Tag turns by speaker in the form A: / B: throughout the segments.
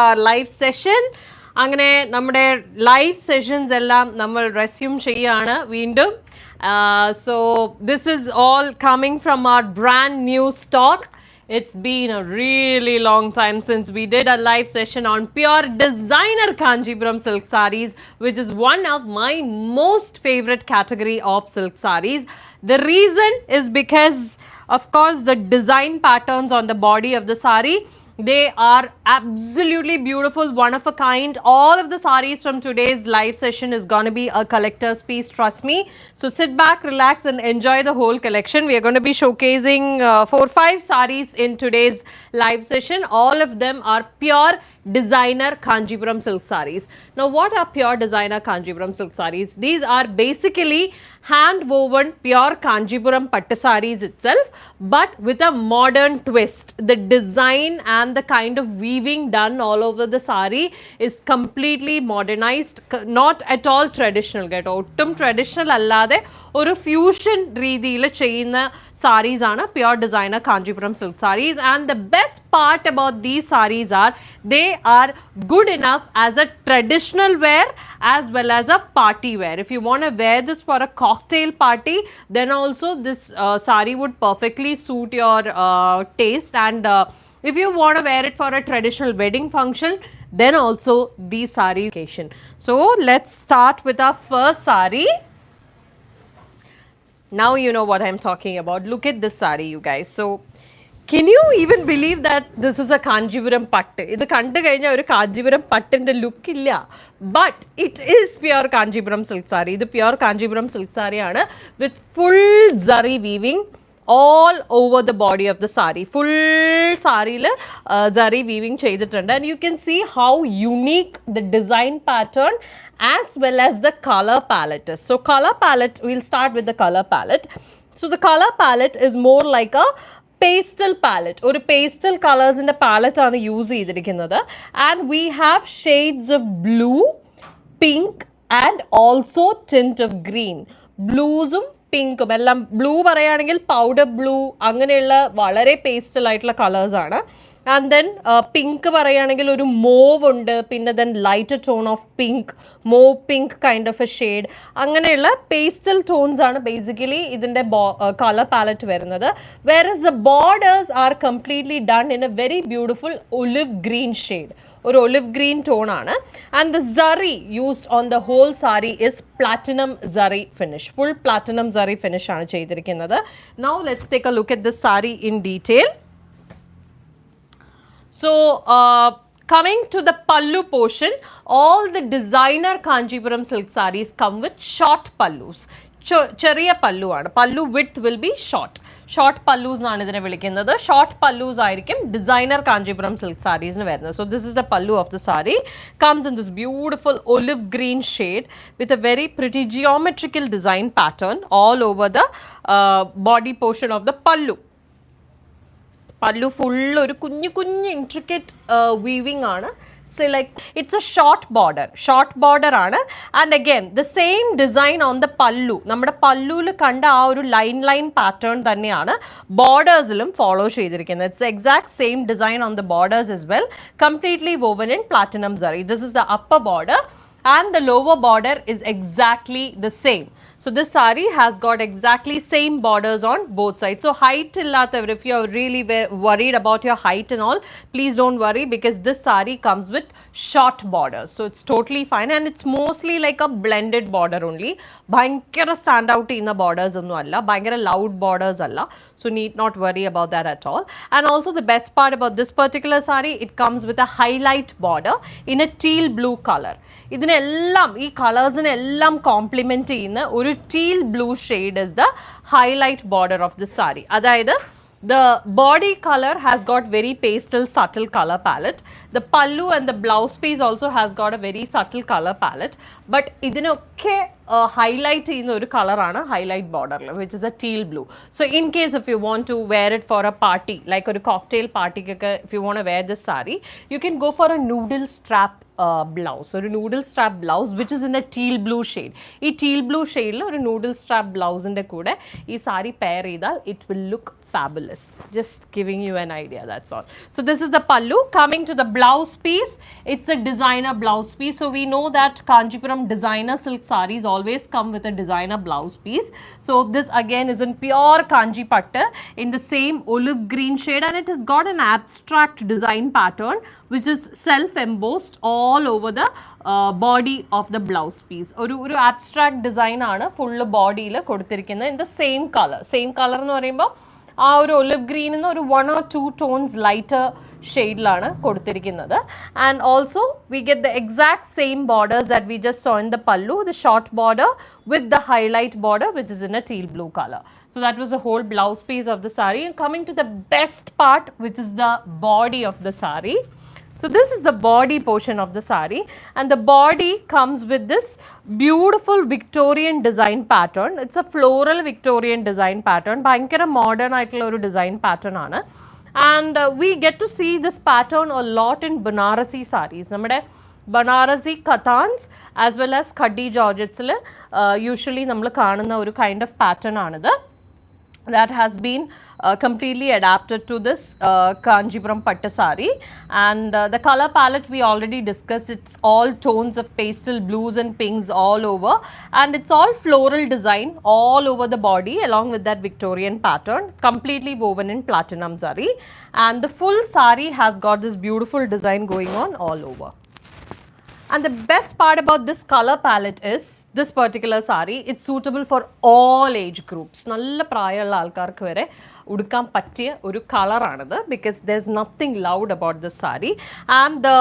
A: our live session. അങ്ങനെ നമ്മുടെ live sessions എല്ലാം നമ്മൾ റെസ്യൂം ചെയ്യാണ് വീണ്ടും. So this is all coming from our brand new stock. It's been a really long time since we did a live session on pure designer Kanchipuram silk sarees, which is one of my most favorite category of silk sarees. The reason is because, of course, the design patterns on the body of the saree, they are absolutely beautiful, one of a kind. All of the sarees from today's live session is going to be a collector's piece, trust me. So sit back, relax and enjoy the whole collection. We are going to be showcasing 4-5 sarees in today's live session. All of them are pure designer Kanchipuram silk sarees. Now what are pure designer Kanchipuram silk sarees? These are basically hand woven pure Kanchipuram pattu sarees itself, but with a modern twist. The design and the kind of weaving done all over the saree is completely modernized, not at all traditional. Get ottum traditional allade oru fusion reethiyil cheyuna sarees aanu pure designer Kanchipuram silk sarees. And the best part about these sarees are they are good enough as a traditional wear as well as a party wear. If you want to wear this for a cocktail party, then also this saree would perfectly suit your taste. And if you want to wear it for a traditional wedding function, then also these saree occasion. So let's start with our first saree. Now you know what I'm talking about. Look at this saree, you guys. So can you even believe that this is a Kanchipuram pattu? Idu kandu kayna oru Kanchipuram pattinte look illa, but it is pure Kanchipuram silk saree. Idu pure Kanchipuram silk saree aanu with full zari weaving all over the body of the saree. Full saree la zari weaving cheyidittundu, and you can see how unique the design pattern as well as the color palette is. So color palette, we'll start with the color palette. So the color palette is more like a pastel palette. Or pastel colors in the palette are used, and we have shades of blue, pink and also tint of green. Blues പിങ്കും എല്ലാം. Blue പറയുകയാണെങ്കിൽ powder blue അങ്ങനെയുള്ള വളരെ pastel ആയിട്ടുള്ള കളേഴ്സാണ്. And then pink പറയുകയാണെങ്കിൽ ഒരു mauve ഉണ്ട്, പിന്നെ then lighter tone of pink, mauve pink kind of a shade, അങ്ങനെയുള്ള പേസ്റ്റൽ ടോൺസ് ആണ് ബേസിക്കലി ഇതിൻ്റെ കളർ പാലറ്റ് വരുന്നത്. Whereas the borders are completely done in a very beautiful olive green shade. ഒരു olive green tone ആണ്. And the zari used on the whole sari is platinum zari finish. Full platinum zari finish ആണ് ചെയ്തിരിക്കുന്നത്. Now let's take a look at this sari in detail. So coming to the pallu portion, all the designer Kanchipuram silk sarees come with short pallus. ചെറിയ പല്ലു ആണ്. Pallu width will be short. Short pallus എന്നാണ് ഇതിനെ വിളിക്കുന്നത്. Short പല്ലൂസ് ആയിരിക്കും designer Kanchipuram silk സാരീസിന് വരുന്നത്. So this is the പല്ലു of the sari. Comes in this beautiful olive green shade with a very pretty geometrical design pattern all over the body portion of the പല്ലു. പല്ലു full ഒരു കുഞ്ഞു കുഞ്ഞു ഇൻട്രിക്കറ്റ് weaving ആണ്. So like it's a short border ആണ്. And again the same design on the പല്ലു. നമ്മുടെ പല്ലുവിൽ കണ്ട ആ ഒരു ലൈൻ പാറ്റേൺ തന്നെയാണ് ബോർഡേഴ്സിലും ഫോളോ ചെയ്തിരിക്കുന്നത്. It's exact same design on the borders as well, completely woven in platinum zari. This is the upper border and the lower border is exactly the same. So this saree has got exactly same borders on both sides. So height illathavar, if you are really worried about your height and all, please don't worry, because this saree comes with short borders. So it's totally fine, and it's mostly like a blended border only. Bhayankara stand out in the borders onnu alla, bhayankara loud borders alla. So need not worry about that at all. And also the best part about this particular saree, it comes with a highlight border in a teal blue color. ഇതിനെല്ലാം ഈ കളേഴ്സിനെല്ലാം compliment ചെയ്യുന്ന ഒരു teal blue shade is the highlight border of this sari. അതായത് the body color has got very pastel subtle color palette. The pallu and the blouse piece also has got a very subtle color palette. But ഇതിനൊക്കെ highlight ചെയ്യുന്ന ഒരു കളറാണ് highlight border, which is a teal blue. So in case if you want to wear it for a party, like ഒരു cocktail party, if you want to wear this saree, you can go for a noodle strap blouse. ഒരു noodle strap blouse which is in a teal blue shade. ഈ teal blue shade ഒരു noodle strap blouse ന്റെ കൂടെ ഈ sari pair ചെയ്താൽ it will look fabulous. Just giving you an idea, that's all. So this is the pallu. Coming to the blouse piece, it's a designer blouse piece. So we know that Kanchipuram designer silk sarees always come with a designer blouse piece. So this again is in pure Kanchi patta in the same olive green shade, and it has got an abstract design pattern which is self embossed all over the body of the blouse piece. ഒരു abstract design ആണ് full ബോഡിയിൽ കൊടുത്തിരിക്കുന്നത് in the same color എന്ന് പറയുമ്പോൾ ആ ഒരു olive ഗ്രീനിൽ ഒരു 1 or 2 tones lighter ഷെയ്ഡിലാണ് കൊടുത്തിരിക്കുന്നത്. And also we get the exact same borders that we just saw in the pallu, the short border with the highlight border which is in a teal blue color. So that was the whole blouse piece of the saree. And coming to the best part, which is the body of the saree. So this is the body portion of the saree, and the body comes with this beautiful Victorian design pattern. It's a floral Victorian design pattern. Bhankara modern aayittulla oru design pattern aanu. And we get to see this pattern a lot in Banarasi sarees. Nammade Banarasi kathans as well as Khadi Georgettes usually nammal കാണുന്ന ഒരു kind of pattern ആണിത്. That has been completely adapted to this Kanchipuram Pattu saree, and the color palette we already discussed. It's all tones of pastel blues and pinks all over, and it's all floral design all over the body along with that Victorian pattern, completely woven in platinum zari, and the full saree has got this beautiful design going on all over. And the best part about this color palette is this particular saree, it's suitable for all age groups. Nalla prayalla aalkarkku vare udukkan pattiya oru color aanadu, because there's nothing loud about this saree. And the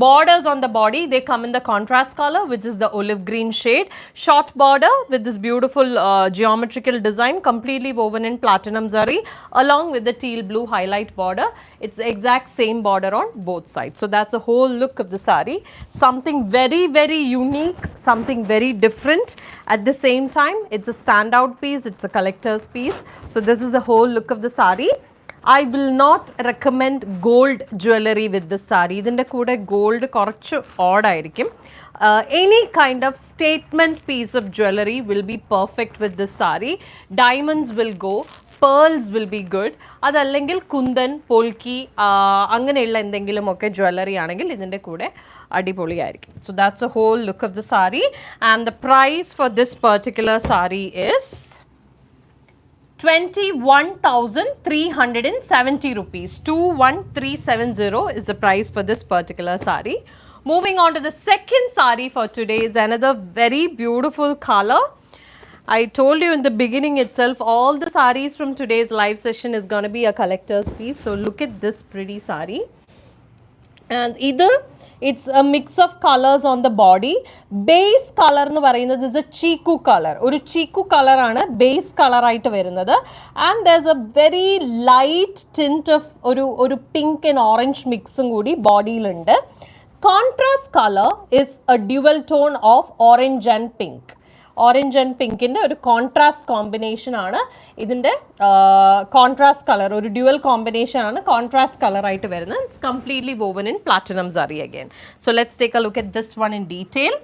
A: borders on the body, they come in the contrast color, which is the olive green shade. Short border with this beautiful geometrical design, completely woven in platinum zari, along with the teal blue highlight border. It's the exact same border on both sides. So that's the whole look of the saree. Something very, very unique, something very different. At the same time, it's a standout piece, it's a collector's piece. So this is the whole look of the saree. I will not recommend gold jewellery with this saree. Idinte kude gold korchu odd aayirikkum. Any kind of statement piece of jewellery will be perfect with this saree. Diamonds will go, pearls will be good. അതല്ലെങ്കിൽ കുന്തൻ പോൾക്കി അങ്ങനെയുള്ള എന്തെങ്കിലും ഒക്കെ jewellery ആണെങ്കിൽ ഇതിൻ്റെ കൂടെ അടിപൊളിയായിരിക്കും. So that's the whole look of the saree, and the price for this particular saree is 21,370 rupees. 21,370 is the price for this particular saree. Moving on to the second saree for today is another very beautiful color. I told you in the beginning itself, all the sarees from today's live session is going to be a collector's piece. So look at this pretty saree. And either it's a mix of colors on the body. Base color nu parayunnathu is a chiku color. Oru chiku color aanu base color aayittu varunnathu, and there's a very light tint of oru pink and orange mixum koodi body il undu. Contrast color is a dual tone of orange and pink. Orange and പിങ്കിൻ്റെ ഒരു contrast combination ആണ് ഇതിൻ്റെ contrast colour, ഒരു dual combination ആണ് contrast colour ആയിട്ട് വരുന്നത്. It's completely woven in platinum sari again. So let's take a look at this one in detail.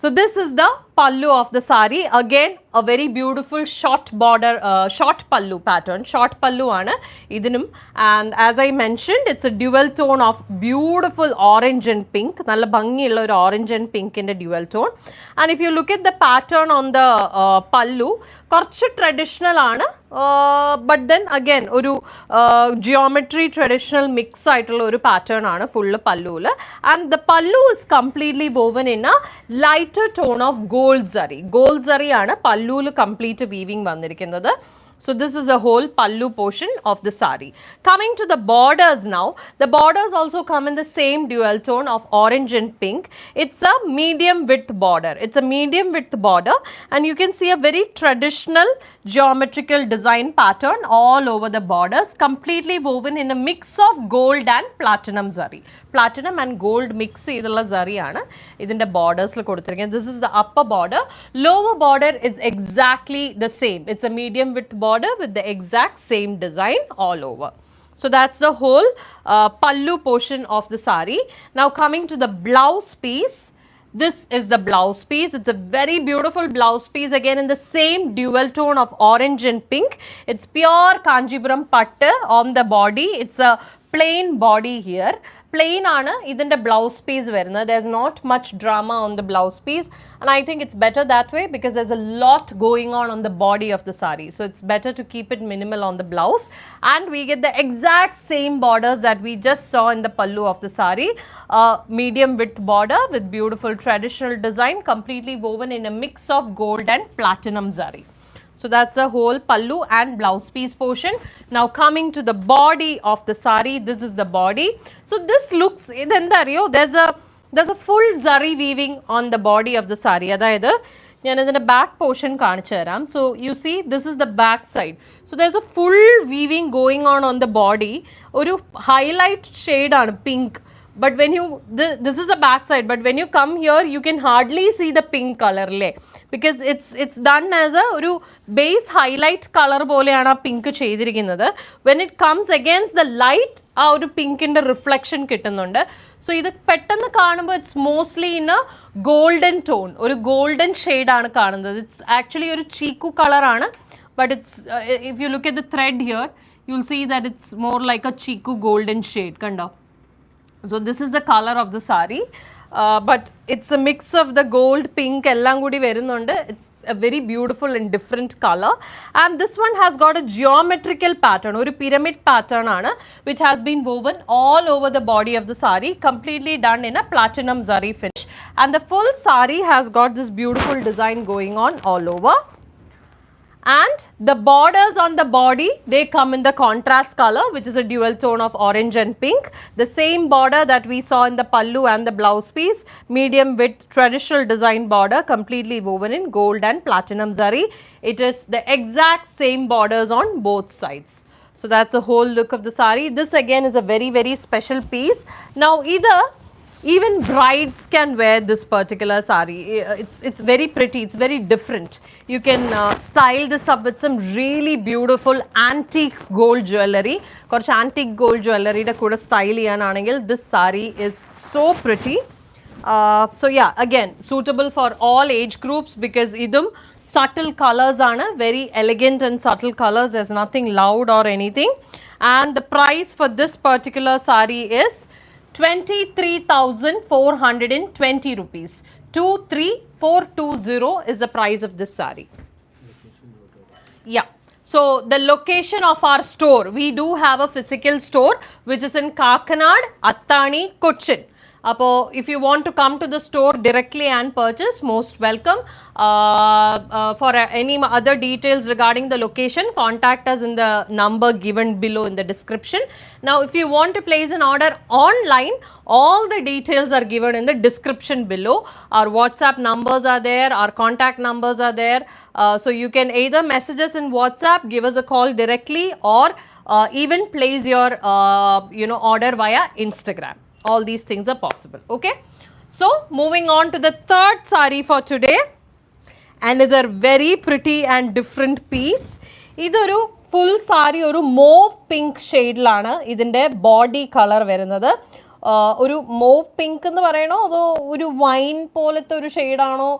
A: So this is the pallu of the saree. Again, a very beautiful short border, short pallu pattern. Short pallu aanu idinum, and as I mentioned, it's a dual tone of beautiful orange and pink. Nalla bhangiyulla oru orange and pink inde dual tone. And if you look at the pattern on the pallu, korchu traditional aanu, but then again oru geometry traditional mix aayittulla oru pattern aanu full pallu la. And the pallu is completely woven in a lighter tone of gold zari. Gold zari aanu pallu lu complete weaving vandirikkunnathu. So this is the whole pallu portion of the saree. Coming to the borders now, the borders also come in the same dual tone of orange and pink. It's a medium width border. It's a medium width border, and you can see a very traditional geometrical design pattern all over the borders, completely woven in a mix of gold and platinum zari. Platinum and gold mix ചെയ്തുള്ള zari ആണ് ഇതിൻ്റെ ബോർഡേഴ്സിൽ കൊടുത്തിരിക്കുന്നത്. This is the upper border. Lower border is exactly the same. It's a medium width border with the exact same design all over. So that's the whole pallu portion of the saree. Now coming to the blouse piece. This is the blouse piece. It's a very beautiful blouse piece, again in the same dual tone of orange and pink. It's pure Kanchipuram pattu on the body. It's a plain body here. Plain aanu idinte blouse piece varuna. There's not much drama on the blouse piece, and I think it's better that way because there's a lot going on the body of the saree. So it's better to keep it minimal on the blouse, and we get the exact same borders that we just saw in the pallu of the saree. Medium width border with beautiful traditional design, completely woven in a mix of gold and platinum zari. So that's the whole pallu and blouse piece portion. Now coming to the body of the saree, this is the body. So this looks, there's a full zari weaving on the body of the saree. അതായത് ഞാൻ ഇതിൻ്റെ back portion കാണിച്ചു തരാം. So you see, this is the back side. So there's a full weaving going on the body. ഒരു highlight shade ആണ് pink. But when you, this is the back side, but when you come here, you can hardly see the pink color le, because it's done as a oru base highlight color പോലെയാണ് ആ pink ചെയ്തിരിക്കുന്നത്. When it comes against the light, ആ ഒരു പിങ്കിൻ്റെ reflection കിട്ടുന്നുണ്ട്. So ഇത് പെട്ടെന്ന് കാണുമ്പോൾ it's mostly in a golden tone, ഒരു ഗോൾഡൻ ഷെയ്ഡാണ് കാണുന്നത്. ഇറ്റ്സ് ആക്ച്വലി ഒരു ചീക്കു കളറാണ്, but it's if you look at the thread here you will see that it's more like a chikoo golden shade. കണ്ടോ? So this is the color of the saree, but it's a mix of the gold, pink, ellam goodi varunundu. It's a very beautiful and different color, and this one has got a geometrical pattern, oru pyramid pattern aanu, which has been woven all over the body of the saree, completely done in a platinum zari finish, and the full saree has got this beautiful design going on all over. And the borders on the body, they come in the contrast color, which is a dual tone of orange and pink. The same border that we saw in the pallu and the blouse piece, medium width traditional design border, completely woven in gold and platinum zari. It is the exact same borders on both sides. So that's the whole look of the saree. This again is a very, very special piece. Now even brides can wear this particular saree. It's very pretty, it's very different. You can style this up with some really beautiful antique gold jewellery. Korch antique gold jewellery da kuda style cheyananengil this saree is so pretty. So yeah, again suitable for all age groups because idum subtle colors aanu, very elegant and subtle colors. There's nothing loud or anything, and the price for this particular saree is 23,420 rupees. 23,420 is the price of this saree. Yeah. So the location of our store, we do have a physical store which is in Kakinad, Attani, Cochin. If you want to come to the store directly and purchase, most welcome. For any other details regarding the location, contact us in the number given below in the description. Now, if you want to place an order online, all the details are given in the description below. Our WhatsApp numbers are there, our contact numbers are there. So you can either message us in WhatsApp, give us a call directly, or even place your order via Instagram. All these things are possible. Okay, so moving on to the third saree for today, another very pretty and different piece. ഇതൊരു full sari ഒരു mauve pink ഷെയ്ഡിലാണ് ഇതിൻ്റെ body colour വരുന്നത്. ഒരു mauve pink എന്ന് പറയണോ അതോ ഒരു വൈൻ പോലത്തെ ഒരു ഷെയ്ഡാണോ?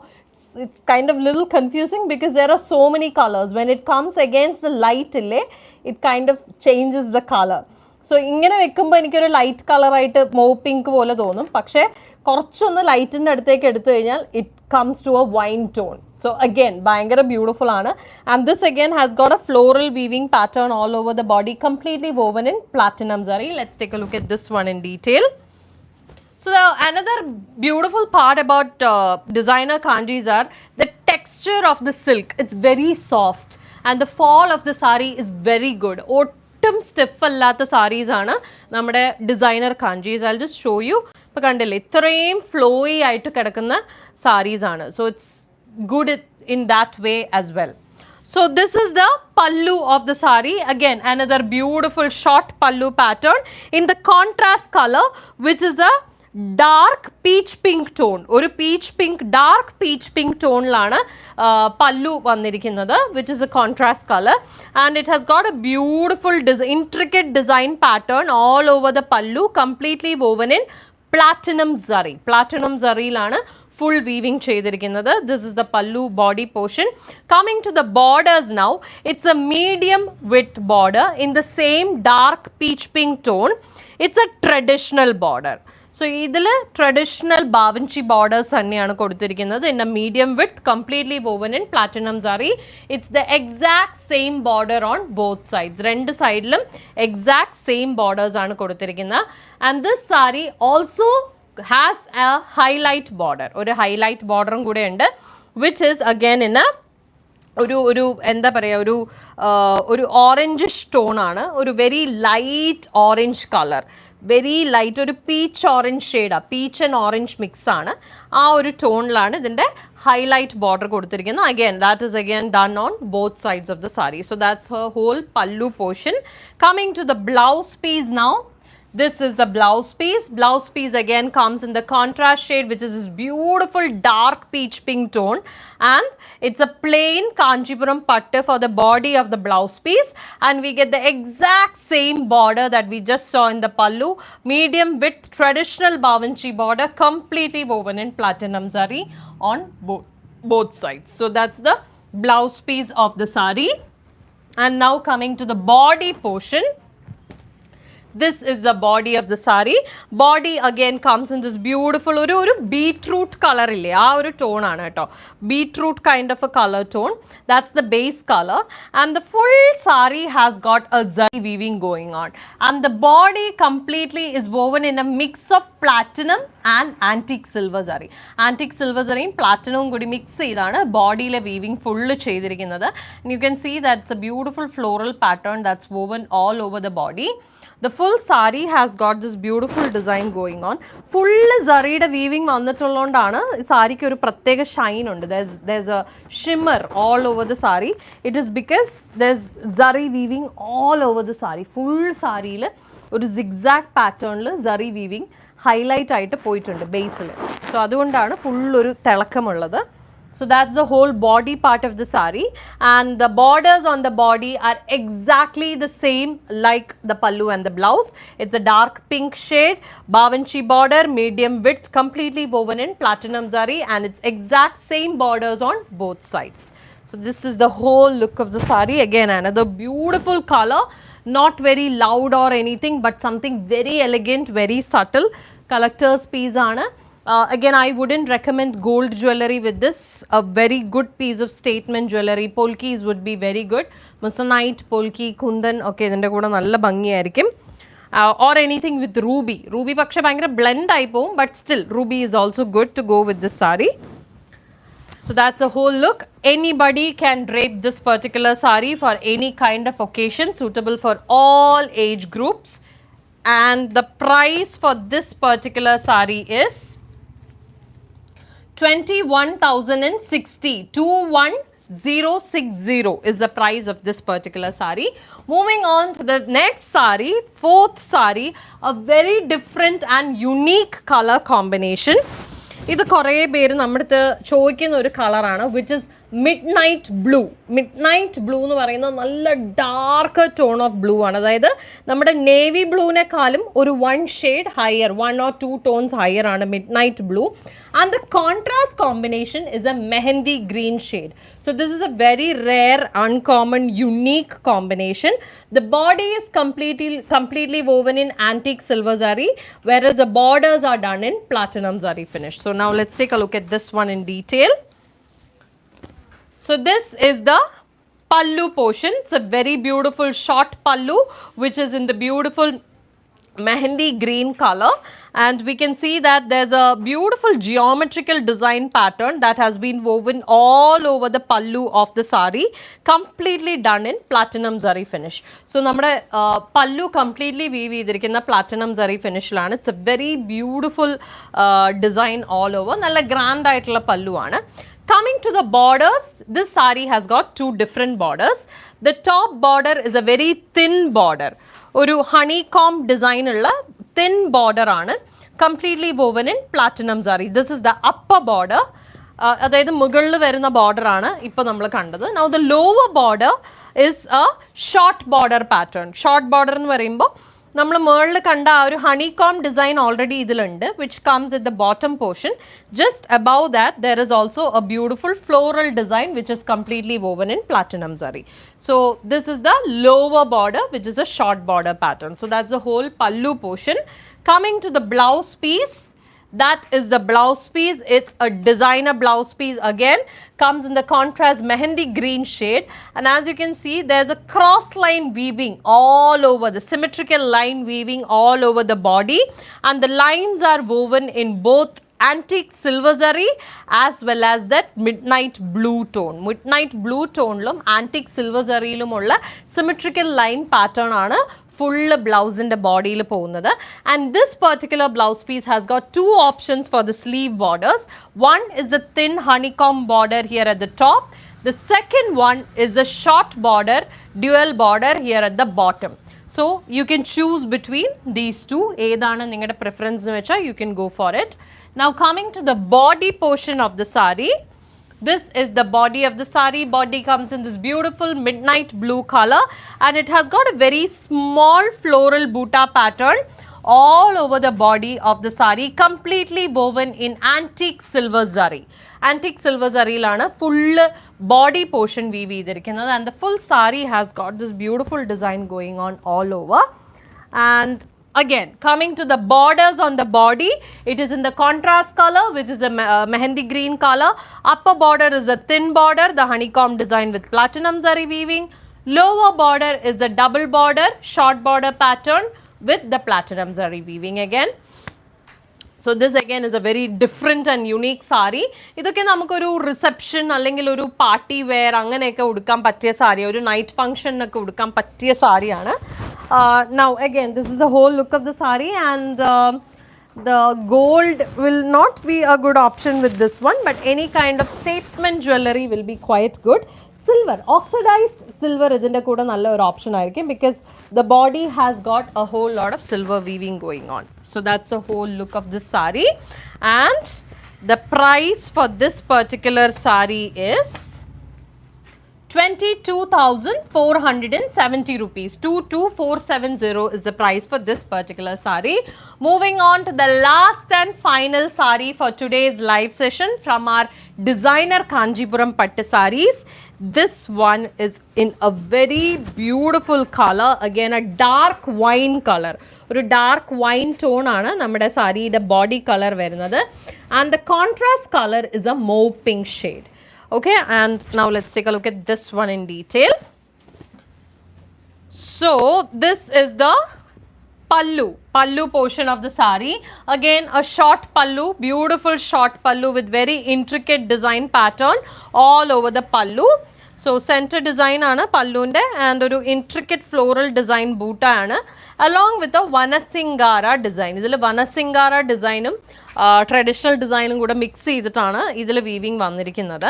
A: It's kind of little confusing because there are so many colors. When it comes against the light ille, it kind of changes the color. So ഇങ്ങനെ വെക്കുമ്പോൾ എനിക്കൊരു ലൈറ്റ് കളറായിട്ട് മോവ് പിങ്ക് പോലെ തോന്നും, പക്ഷേ കുറച്ചൊന്ന് ലൈറ്റിൻ്റെ അടുത്തേക്ക് എടുത്തു കഴിഞ്ഞാൽ it comes to a wine tone. So again ഭയങ്കര ബ്യൂട്ടിഫുൾ ആണ്. And this again has got a floral weaving pattern all over the body, completely woven in platinum zari. Let's take a look at this one in detail. So another beautiful part about designer kanjis are the texture of the silk. It's very soft and the fall of the saree is very good. ഒട്ടും stiff അല്ലാത്ത സാരീസ് ആണ് നമ്മുടെ designer Kanchis. I just show you. ഇപ്പോൾ കണ്ടില്ലേ ഇത്രയും flowy ആയിട്ട് കിടക്കുന്ന സാരീസ് ആണ്. So it's good in that way as well. So this is the pallu of the saree. Again another beautiful short pallu pattern in the contrast color, which is a dark peach pink tone. ഒരു peach pink, dark peach pink ടോണിലാണ് പല്ലു വന്നിരിക്കുന്നത്, which is a contrast color, and it has got a beautiful intricate design pattern all over the pallu, completely woven in platinum zari. Platinum zariയിലാണ് full weaving ചെയ്തിരിക്കുന്നത്. This is the pallu body portion. Coming to the borders now, it's a medium width border in the same dark peach pink tone. It's a traditional border. So ഇതിൽ traditional ബാവൻചി borders തന്നെയാണ് കൊടുത്തിരിക്കുന്നത് in a medium width, completely woven in platinum zari. It's the exact same border on both sides. രണ്ട് സൈഡിലും exact same borders ആണ് കൊടുത്തിരിക്കുന്നത്. And this saree also has a highlight border. ഒരു highlight borderും കൂടെ ഉണ്ട്, which is again in a ഒരു എന്താ പറയുക, ഒരു ഓറഞ്ചിഷ് ടോണാണ്, ഒരു very light orange colour, very light ഒരു പീച്ച് ഓറഞ്ച് ഷെയ്ഡാണ്, പീച്ച് ആൻഡ് ഓറഞ്ച് മിക്സ് ആണ്. ആ ഒരു ടോണിലാണ് ഇതിൻ്റെ ഹൈലൈറ്റ് ബോർഡർ കൊടുത്തിരിക്കുന്നത്. Again that is again done on both sides of the sari. So that's her whole pallu portion. Coming to the blouse piece now. This is the blouse piece. Blouse piece again comes in the contrast shade, which is this beautiful dark peach pink tone, and it's a plain Kanchipuram patta for the body of the blouse piece, and we get the exact same border that we just saw in the pallu, medium width traditional bavanchi border, completely woven in platinum zari on both sides. So that's the blouse piece of the sari. And now coming to the body portion. This is the body of the saree. Body again comes in this beautiful ഒരു beetroot color ഇല്ലേ, ആ ഒരു tone ആണ് കേട്ടോ. Beetroot kind of a color tone. That's the base color. And the full saree has got a zari weaving going on. And the body completely is woven in a mix of platinum and antique silver zari. Antique silver zariയും platinum കൂടി mix ചെയ്താണ് ബോഡിയിലെ weaving full ചെയ്തിരിക്കുന്നത്. You can see that's a beautiful floral pattern that's woven all over the body. The full saree has got this beautiful design going on. Full zariയുടെ weaving വന്നിട്ടുള്ളതുകൊണ്ടാണ് സാരിക്ക് ഒരു പ്രത്യേക ഷൈൻ ഉണ്ട്. There's a shimmer all over the saree. It is because there's zari weaving all over the saree. Full സാരിയിൽ ഒരു zigzag പാറ്റേണിൽ zari weaving highlight ആയിട്ട് പോയിട്ടുണ്ട് ബേസിൽ. So അതുകൊണ്ടാണ് ഫുൾ ഒരു തിളക്കമുള്ളത്. So that's the whole body part of the saree, and the borders on the body are exactly the same like the pallu and the blouse. It's a dark pink shade, bavanchi border, medium width, completely woven in platinum zari, and it's exact same borders on both sides. So this is the whole look of the saree. Again another beautiful color, not very loud or anything, but something very elegant, very subtle. Collector's piece aanu. Again, I wouldn't recommend gold jewellery with this. A very good piece of statement jewellery. Polkis would be very good. Moissanite, polki, kundan, okay, ഇതിൻ്റെ കൂടെ നല്ല ഭംഗിയായിരിക്കും. Or anything with ruby. Ruby പക്ഷെ ഭയങ്കര blend ആയി പോവും, but still ruby is also good to go with this saree. So that's a whole look. Anybody can drape this particular saree for any kind of occasion, suitable for all age groups. And the price for this particular saree is 21,060. 21,060 is the price of this particular saree. Moving on to the next saree, fourth saree, a very different and unique color combination. ഇത് കുറേ പേര് നമ്മുടെ അടുത്ത് ചോദിക്കുന്ന ഒരു കളറാണ്, which is mid night blue. Mid night blue എന്ന് പറയുന്നത് നല്ല ഡാർക്ക് ടോൺ ഓഫ് ബ്ലൂ ആണ്. അതായത് നമ്മുടെ നേവി ബ്ലൂവിനെക്കാളും ഒരു 1 shade higher, 1 or 2 tones higher ആണ് midnight blue. And the contrast combination is a mehendi green shade. So this is a very rare, uncommon, unique combination. The body is completely woven in antique silver zari, whereas the borders are done in platinum zari finish. So now let's take a look at this one in detail. So this is the pallu portion. It's a very beautiful short pallu, which is in the beautiful mehendi green color, and we can see that there's a beautiful geometrical design pattern that has been woven all over the pallu of the saree, completely done in platinum zari finish. So നമ്മുടെ pallu completely weave ചെയ്തിരിക്കുന്ന platinum zari finishലാണ്. It's a very beautiful design all over. നല്ല grand ആയിട്ടുള്ള pallu ആണ്. Coming to the borders, this saree has got 2 different borders. The top border is a very thin border. ഒരു honeycomb design ഉള്ള thin border ആണ്, completely woven in platinum zari. This is the upper border. അതായത് മുകളിൽ വരുന്ന border ആണ് ഇപ്പോൾ നമ്മൾ കണ്ടത്. Now the lower border is a short border pattern. Short border എന്ന് പറയുമ്പോൾ നമ്മൾ മേളിൽ കണ്ട ആ ഒരു ഹണികോം ഡിസൈൻ ഓൾറെഡി ഇതിലുണ്ട്, which comes in the bottom portion. Just above that there is also A beautiful floral design which is completely woven in platinum zari. So this is the lower border, which is a short border pattern. So that's the whole pallu portion. Coming to the blouse piece, that is the blouse piece. It's a designer blouse piece again, comes in the contrast mehendi green shade, and as you can see there's a cross line weaving all over, the symmetrical line weaving all over the body, and the lines are woven in both antique silver zari as well as that midnight blue tone. Midnight blue tone lum antique silver zari lum ulla symmetrical line pattern aanu full blouse in the body il povunathu. And this particular blouse piece has got two options for the sleeve borders. One is the thin honeycomb border here at the top. The second one is the short border, dual border here at the bottom. So you can choose between these two. Edana ningade preference nu vecha you can go for it. Now coming to the body portion of the saree, this is the body of the saree. Body comes in this beautiful midnight blue color, and it has got a very small floral butta pattern all over the body of the saree, completely woven in antique silver zari. Antique silver zari lana full body portion weave ചെയ്തിരിക്കുന്നത്, and the full saree has got this beautiful design going on all over. And again, coming to the borders on the body, it is in the contrast color, which is a mehendi green color. Upper border is a thin border, the honeycomb design with platinum zari weaving. Lower border is a double border, short border pattern with the platinum zari weaving again. So this again is a very different and unique saree. ഇതൊക്കെ നമുക്കൊരു reception അല്ലെങ്കിൽ ഒരു party wear അങ്ങനെയൊക്കെ ഉടുക്കാൻ പറ്റിയ സാരി, ഒരു night ഫംഗ്ഷനൊക്കെ ഉടുക്കാൻ പറ്റിയ സാരിയാണ്. Now again, this is the whole look of the saree, and the gold will not be a good option with this one, but any kind of statement jewelry will be quite good. Silver, oxidized silver ഇതിൻ്റെ കൂടെ നല്ല ഒരു option ആയിരിക്കും, because the body has got a whole lot of silver weaving going on. So that's the whole look of this saree, and the price for this particular saree is 22,470 rupees. 22,470 is the price for this particular saree. Moving on to the last and final saree for today's live session from our designer Kanchipuram Pattu sarees. This one is in a very beautiful color, again a dark wine color. ഒരു dark wine tone ആണ് നമ്മുടെ സാരിയുടെ body colour വരുന്നത്, and the contrast color is a mauve pink shade. Okay, and now let's take a look at this one in detail. So this is the pallu portion of the saree. Again a short pallu, beautiful short pallu with very intricate design pattern all over the pallu. So center design aanu pallunde, and oru intricate floral design boota aanu, along with a vanasingara design. Idile vanasingara design traditional design kuda mix ചെയ്തിട്ടാണ് ഇതിൽ weaving വന്നിരിക്കുന്നത്.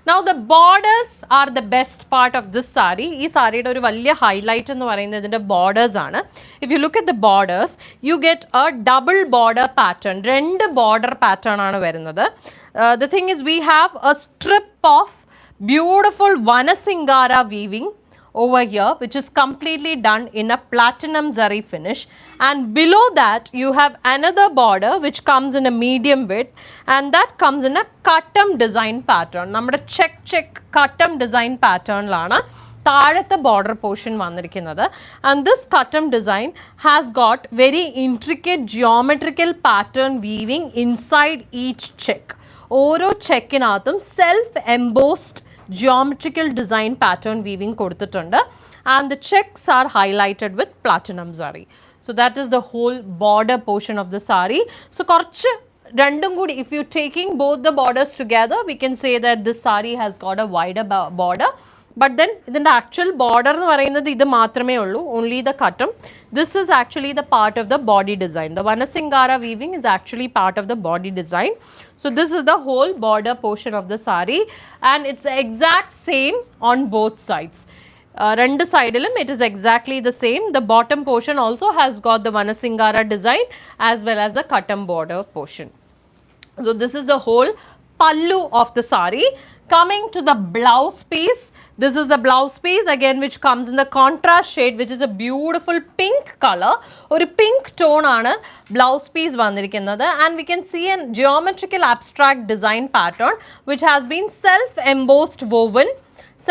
A: Now the borders are the best part of this saree. ഈ സാരിയുടെ ഒരു വലിയ highlight എന്ന് പറയുന്നത് ഇതിൻ്റെ ബോർഡേഴ്സ് ആണ്. If you look at the borders, you get a double border pattern. രണ്ട് border pattern ആണ് വരുന്നത്. The thing is, we have a strip of beautiful vanasingara weaving over here, which is completely done in a platinum zari finish, and below that you have another border which comes in a medium width, and that comes in a cuttam design pattern. Nammade check cuttam design pattern lana താഴത്തെ border portion വന്നിരിക്കുന്നത്, and this cuttam design has got very intricate geometrical pattern weaving inside each check. ഓരോ ചെക്കിനകത്തും self embossed geometrical design pattern weaving കൊടുത്തിട്ടുണ്ട്, and the checks are highlighted with platinum zari. So that is the whole border portion of the saree. So കുറച്ച് രണ്ടും കൂടി, if you taking both the borders together, we can say that this saree has got a wider border. But then ഇതിൻ്റെ actual border എന്ന് പറയുന്നത് ഇത് മാത്രമേ ഉള്ളൂ, only the cuttam. This is actually the part of the body design. The vanasingara weaving is actually part of the body design. So this is the whole border portion of the saree, and it's the exact same on both sides. രണ്ട് സൈഡിലും it is exactly the same. The bottom portion also has got the vanasingara design as well as the cuttam border portion. So this is the whole pallu of the saree. Coming to the blouse piece, This is the blouse piece again, which comes in the contrast shade, which is a beautiful pink color. Or pink tone aanu blouse piece vandirikkunnathu, and we can see a geometrical abstract design pattern which has been self embossed woven.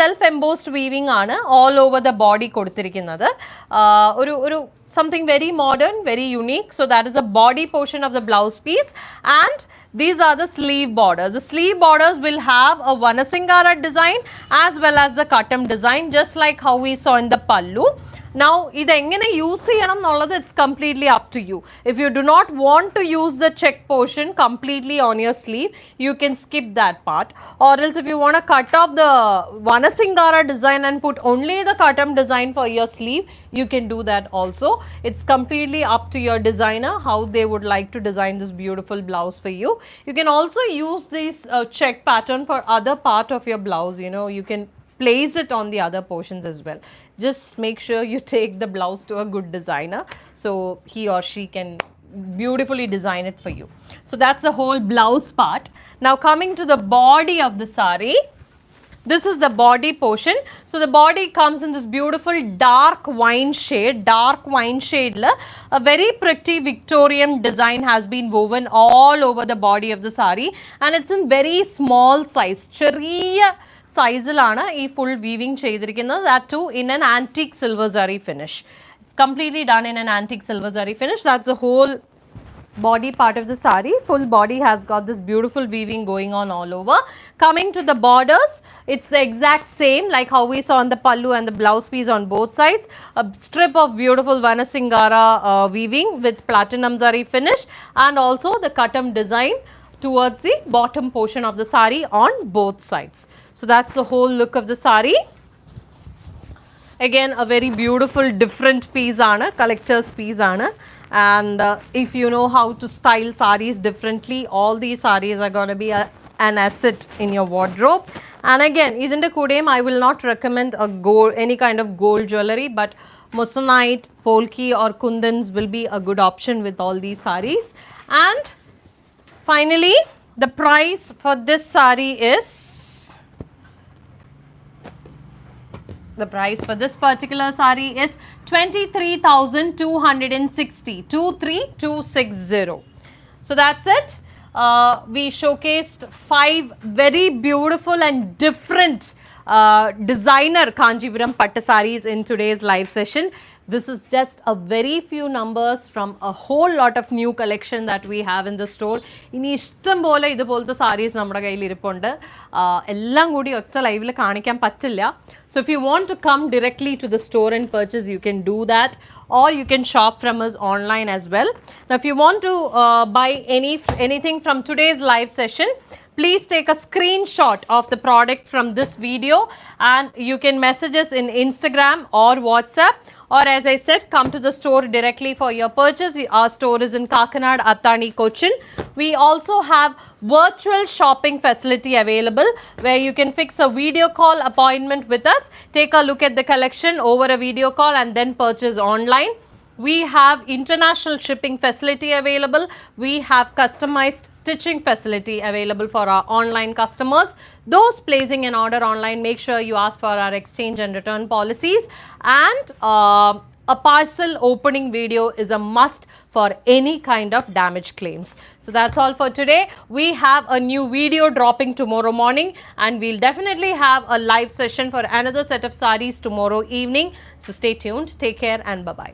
A: Self embossed weaving aanu all over the body koduttirikkunnathu. Oru something very modern, very unique. So that is the body portion of the blouse piece, and these are the sleeve borders. The sleeve borders will have a Vanasingara design as well as the Katam design, just like how we saw in the pallu. Now, ഇത് എങ്ങനെ use ചെയ്യണം എന്നുള്ളത് it's completely up to you. If you do not want to use the check portion completely on your sleeve, you can skip that part. Or else if you want to cut off the Vanasingara design and put only the Katam design for your sleeve, you can do that also. It's completely up to your designer how they would like to design this beautiful blouse for you. You can also use this check pattern for other part of your blouse. You know, you can place it on the other portions as well. Just make sure you take the blouse to a good designer so he or she can beautifully design it for you. So that's the whole blouse part. Now coming to the body of the saree, this is the body portion. So the body comes in this beautiful dark wine shade. A very pretty Victorian design has been woven all over the body of the saree, and it's in very small size. ചെറിയ സൈസിലാണ് ഈ full weaving ചെയ്തിരിക്കുന്നത്. That too in an antique silver zari finish. It's completely done in an antique silver zari finish. That's the whole body part of the saree. Full body has got this beautiful weaving going on all over. Coming to the borders, it's the exact same like how we saw on the pallu and the blouse piece on both sides. A strip of beautiful Vanasingara weaving with platinum zari finish, and also the Katam design towards the bottom portion of the saree on both sides. So that's the whole look of the saree. Again, a very beautiful different piece aanu, collector's piece aanu. And if you know how to style sarees differently, all these sarees are going to be an asset in your wardrobe. And again, isn't a kudem, I will not recommend a gold, any kind of gold jewelry, but moissanite, polki or kundans will be a good option with all these sarees. And finally, the price for this saree is, the price for this particular saree is 23,260, 23,260. So that's it. We showcased 5 very beautiful and different designer Kanchipuram Pattu sarees in today's live session. This is just a very few numbers from a whole lot of new collection that we have in the store. ഇനി ഇഷ്ടം പോലെ ഇതുപോലത്തെ സാരീസ് നമ്മുടെ കയ്യിൽ ഇരിപ്പുണ്ട്. എല്ലാം കൂടി ഒറ്റ ലൈവിൽ കാണിക്കാൻ പറ്റില്ല. So if you want to come directly to the store and purchase, you can do that, or you can shop from us online as well. Now if you want to buy anything from today's live session, please take a screenshot of the product from this video and you can message us in Instagram or WhatsApp, or as I said, come to the store directly for your purchase. Our store is in Kakinad, Attani, Cochin. We also have virtual shopping facility available where you can fix a video call appointment with us, take a look at the collection over a video call and then purchase online. We have international shipping facility available. We have customized stitching facility available for our online customers. Those placing an order online, make sure you ask for our exchange and return policies. And a parcel opening video is a must for any kind of damage claims. So that's all for today. We have a new video dropping tomorrow morning, and we'll definitely have a live session for another set of sarees tomorrow evening. So stay tuned, take care, and bye-bye.